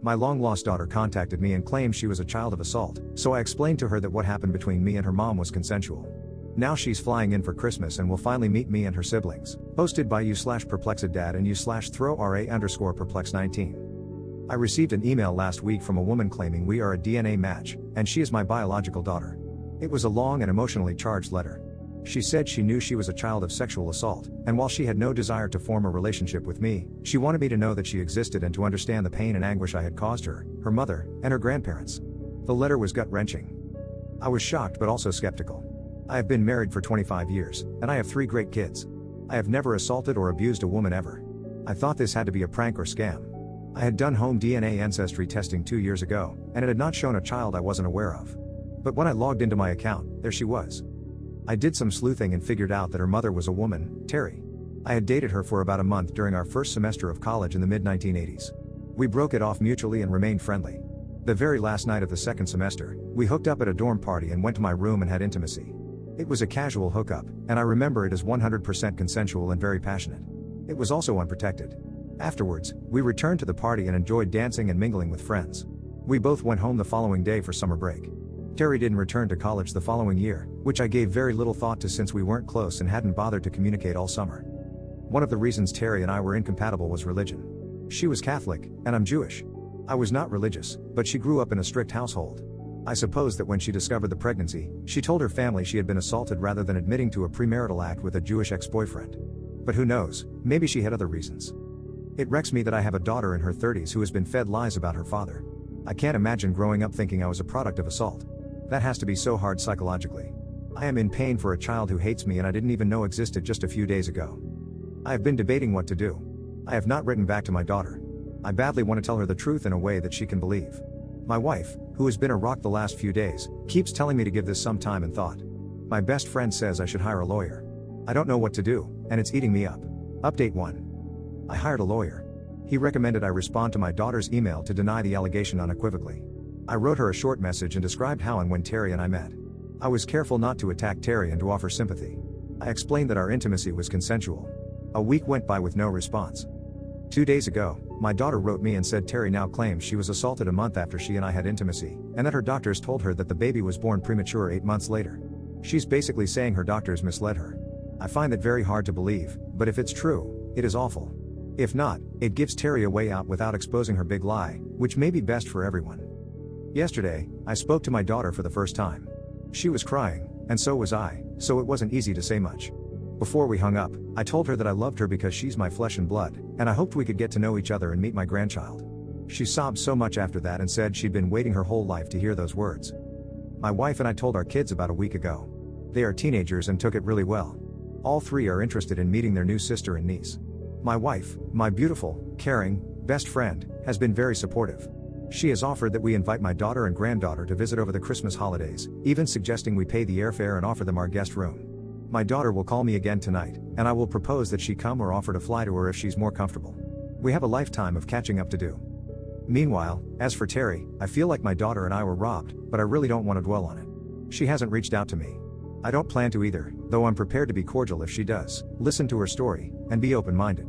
My long-lost daughter contacted me and claimed she was a child of assault, so I explained to her that what happened between me and her mom was consensual. Now she's flying in for Christmas and will finally meet me and her siblings. Posted by u/perplexeddad and u/throw_ra_perplex19. I received an email last week from a woman claiming we are a DNA match, and she is my biological daughter. It was a long and emotionally charged letter. She said she knew she was a child of sexual assault, and while she had no desire to form a relationship with me, she wanted me to know that she existed and to understand the pain and anguish I had caused her, her mother, and her grandparents. The letter was gut-wrenching. I was shocked but also skeptical. I have been married for 25 years, and I have 3 great kids. I have never assaulted or abused a woman ever. I thought this had to be a prank or scam. I had done home DNA ancestry testing 2 years ago, and it had not shown a child I wasn't aware of. But when I logged into my account, there she was. I did some sleuthing and figured out that her mother was a woman, Terry. I had dated her for about a month during our first semester of college in the mid-1980s. We broke it off mutually and remained friendly. The very last night of the second semester, we hooked up at a dorm party and went to my room and had intimacy. It was a casual hookup, and I remember it as 100% consensual and very passionate. It was also unprotected. Afterwards, we returned to the party and enjoyed dancing and mingling with friends. We both went home the following day for summer break. Terry didn't return to college the following year, which I gave very little thought to since we weren't close and hadn't bothered to communicate all summer. One of the reasons Terry and I were incompatible was religion. She was Catholic, and I'm Jewish. I was not religious, but she grew up in a strict household. I suppose that when she discovered the pregnancy, she told her family she had been assaulted rather than admitting to a premarital act with a Jewish ex-boyfriend. But who knows, maybe she had other reasons. It wrecks me that I have a daughter in her 30s who has been fed lies about her father. I can't imagine growing up thinking I was a product of assault. That has to be so hard psychologically. I am in pain for a child who hates me and I didn't even know existed just a few days ago. I have been debating what to do. I have not written back to my daughter. I badly want to tell her the truth in a way that she can believe. My wife, who has been a rock the last few days, keeps telling me to give this some time and thought. My best friend says I should hire a lawyer. I don't know what to do, and it's eating me up. Update 1. I hired a lawyer. He recommended I respond to my daughter's email to deny the allegation unequivocally. I wrote her a short message and described how and when Terry and I met. I was careful not to attack Terry and to offer sympathy. I explained that our intimacy was consensual. A week went by with no response. 2 days ago, my daughter wrote me and said Terry now claims she was assaulted a month after she and I had intimacy, and that her doctors told her that the baby was born premature 8 months later. She's basically saying her doctors misled her. I find that very hard to believe, but if it's true, it is awful. If not, it gives Terry a way out without exposing her big lie, which may be best for everyone. Yesterday, I spoke to my daughter for the first time. She was crying, and so was I, so it wasn't easy to say much. Before we hung up, I told her that I loved her because she's my flesh and blood, and I hoped we could get to know each other and meet my grandchild. She sobbed so much after that and said she'd been waiting her whole life to hear those words. My wife and I told our kids about a week ago. They are teenagers and took it really well. All 3 are interested in meeting their new sister and niece. My wife, my beautiful, caring, best friend, has been very supportive. She has offered that we invite my daughter and granddaughter to visit over the Christmas holidays, even suggesting we pay the airfare and offer them our guest room. My daughter will call me again tonight, and I will propose that she come or offer to fly to her if she's more comfortable. We have a lifetime of catching up to do. Meanwhile, as for Terry, I feel like my daughter and I were robbed, but I really don't want to dwell on it. She hasn't reached out to me. I don't plan to either, though I'm prepared to be cordial if she does, listen to her story, and be open-minded.